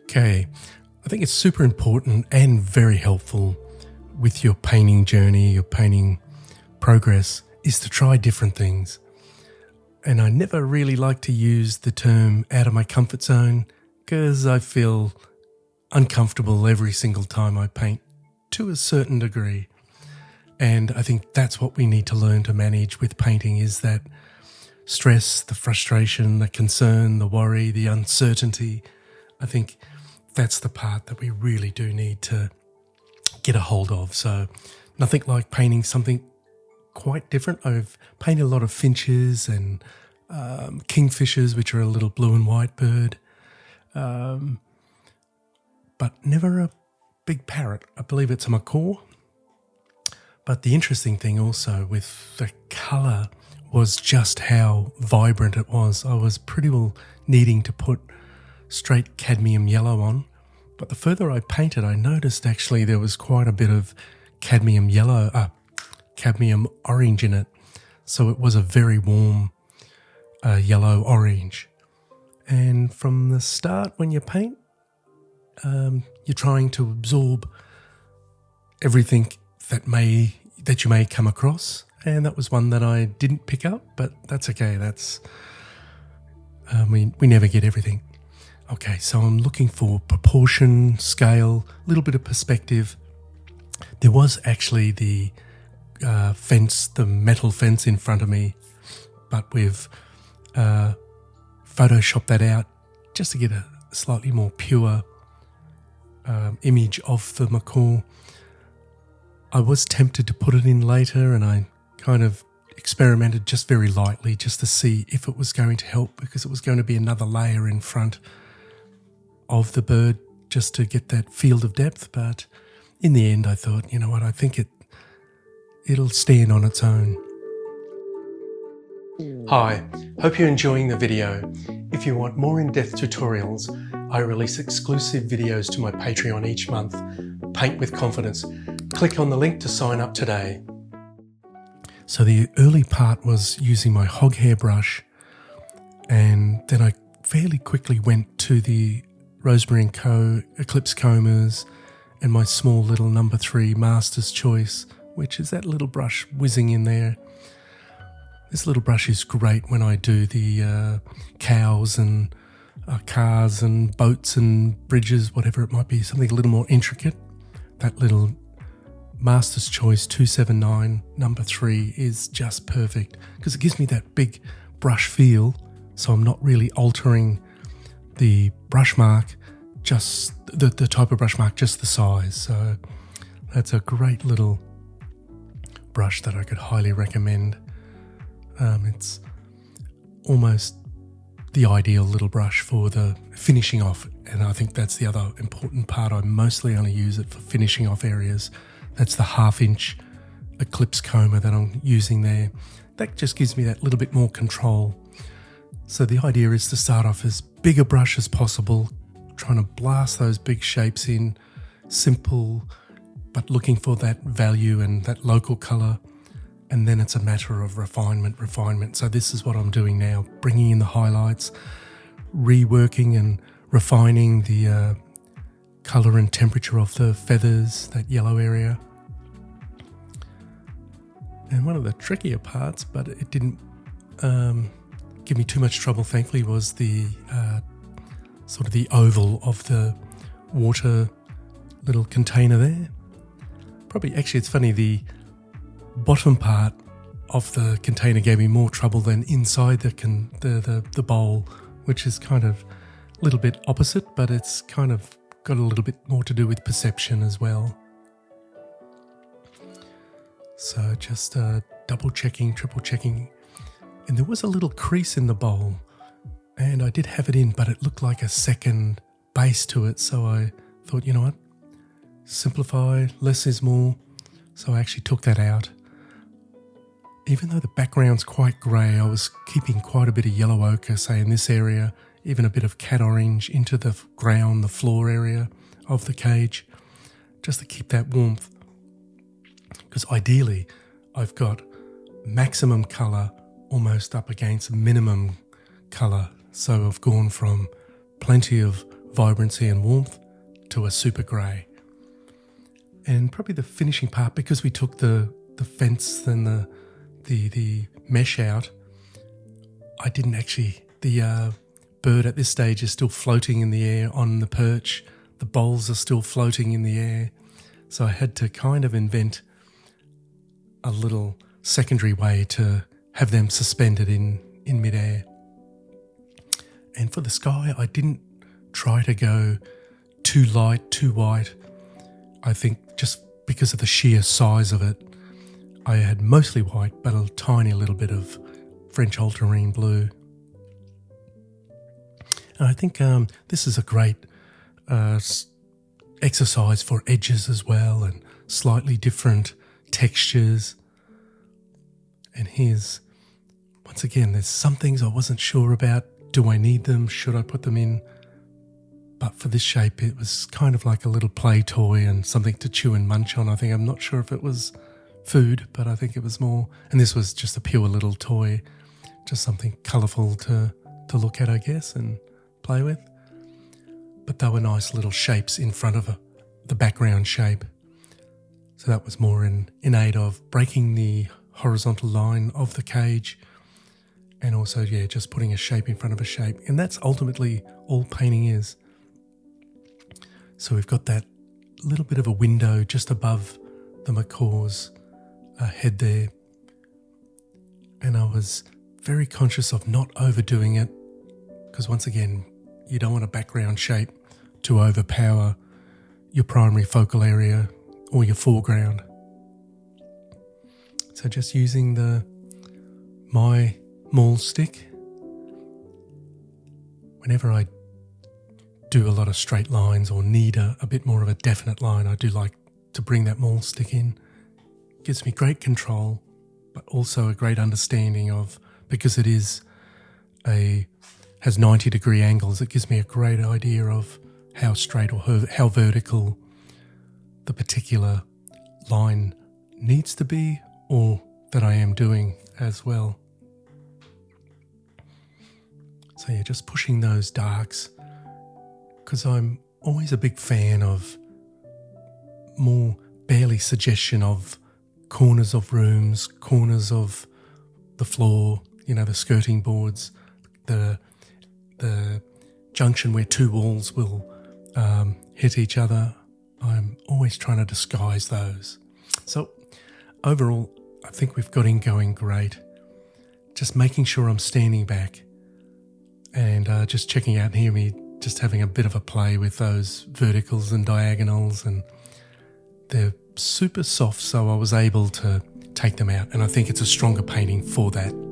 Okay, I think it's super important and very helpful with your painting journey, your painting progress, is to try different things. And I never really like to use the term out of my comfort zone because I feel uncomfortable every single time I paint to a certain degree. And I think that's what we need to learn to manage with painting, is that stress, the frustration, the concern, the worry, the uncertainty. I think that's the part that we really do need to get a hold of. So nothing like painting something quite different. I've painted a lot of finches and kingfishers, which are a little blue and white bird, but never a big parrot. I believe it's a macaw. But the interesting thing also with the colour was just how vibrant it was. I was pretty well needing to put straight cadmium yellow on, but the further I painted, I noticed actually there was quite a bit of cadmium orange in it. So it was a very warm yellow orange. And from the start, when you paint, you're trying to absorb everything that you may come across, and that was one that I didn't pick up, but that's okay. That's we never get everything. Okay, so I'm looking for proportion, scale, a little bit of perspective. There was actually the fence, the metal fence in front of me, but we've photoshopped that out just to get a slightly more pure image of the macaw. I was tempted to put it in later, and I kind of experimented just very lightly just to see if it was going to help, because it was going to be another layer in front of the bird just to get that field of depth. But in the end, I thought, you know what, I think it'll stand on its own. Hi, hope you're enjoying the video. If you want more in-depth tutorials, I release exclusive videos to my Patreon each month. Paint with confidence. Click on the link to sign up today. So the early part was using my hog hair brush, and then I fairly quickly went to the Rosemary & Co. Eclipse combers and my small little number 3 Master's Choice, which is that little brush whizzing in there. This little brush is great when I do the cows and cars and boats and bridges, whatever it might be, something a little more intricate. That little Master's Choice 279 number 3 is just perfect because it gives me that big brush feel, so I'm not really altering the brush mark, just the type of brush mark, just the size. So that's a great little brush that I could highly recommend. It's almost the ideal little brush for the finishing off, and I think that's the other important part. I mostly only use it for finishing off areas. That's the 1/2" Eclipse comber that I'm using there. That just gives me that little bit more control. So the idea is to start off as big a brush as possible, trying to blast those big shapes in, simple, but looking for that value and that local colour. And then it's a matter of refinement. So this is what I'm doing now, bringing in the highlights, reworking and refining the colour and temperature of the feathers, that yellow area. And one of the trickier parts, but it didn't give me too much trouble, thankfully, was the sort of the oval of the water little container there. Probably, actually, it's funny, the bottom part of the container gave me more trouble than inside the bowl, which is kind of a little bit opposite, but it's kind of got a little bit more to do with perception as well. So just double checking, triple checking. And there was a little crease in the bowl, and I did have it in, but it looked like a second base to it. So I thought, you know what, simplify, less is more. So I actually took that out. Even though the background's quite grey, I was keeping quite a bit of yellow ochre, say in this area, even a bit of cat orange into the ground, the floor area of the cage, just to keep that warmth. Because ideally, I've got maximum colour almost up against minimum colour So I've gone from plenty of vibrancy and warmth to a super grey. And probably the finishing part, because we took the fence and the mesh out, I didn't actually, the bird at this stage is still floating in the air on the perch. The bowls are still floating in the air. So I had to kind of invent a little secondary way to have them suspended in midair. And for the sky, I didn't try to go too light, too white. I think just because of the sheer size of it, I had mostly white, but a tiny little bit of French ultramarine blue. And I think this is a great exercise for edges as well, and slightly different textures. And here's, once again, there's some things I wasn't sure about. Do I need them? Should I put them in? But for this shape, it was kind of like a little play toy and something to chew and munch on. I think, I'm not sure if it was food, but I think it was more, and this was just a pure little toy, just something colourful to look at, I guess, and play with. But they were nice little shapes in front of the background shape. So that was more in aid of breaking the horizontal line of the cage, and also, yeah, just putting a shape in front of a shape. And that's ultimately all painting is. So we've got that little bit of a window just above the macaw's head there. And I was very conscious of not overdoing it, because once again, you don't want a background shape to overpower your primary focal area or your foreground. So just using my maul stick, whenever I do a lot of straight lines or need a bit more of a definite line, I do like to bring that maul stick in. It gives me great control, but also a great understanding of, because it is has 90-degree angles, it gives me a great idea of how straight or how vertical the particular line needs to be, or that I am doing as well. So yeah, just pushing those darks, because I'm always a big fan of more barely suggestion of corners of rooms, corners of the floor, the skirting boards, the junction where two walls will hit each other. I'm always trying to disguise those. So overall, I think we've got going great. Just making sure I'm standing back and just checking out and hear me just having a bit of a play with those verticals and diagonals, and they're super soft, so I was able to take them out, and I think it's a stronger painting for that.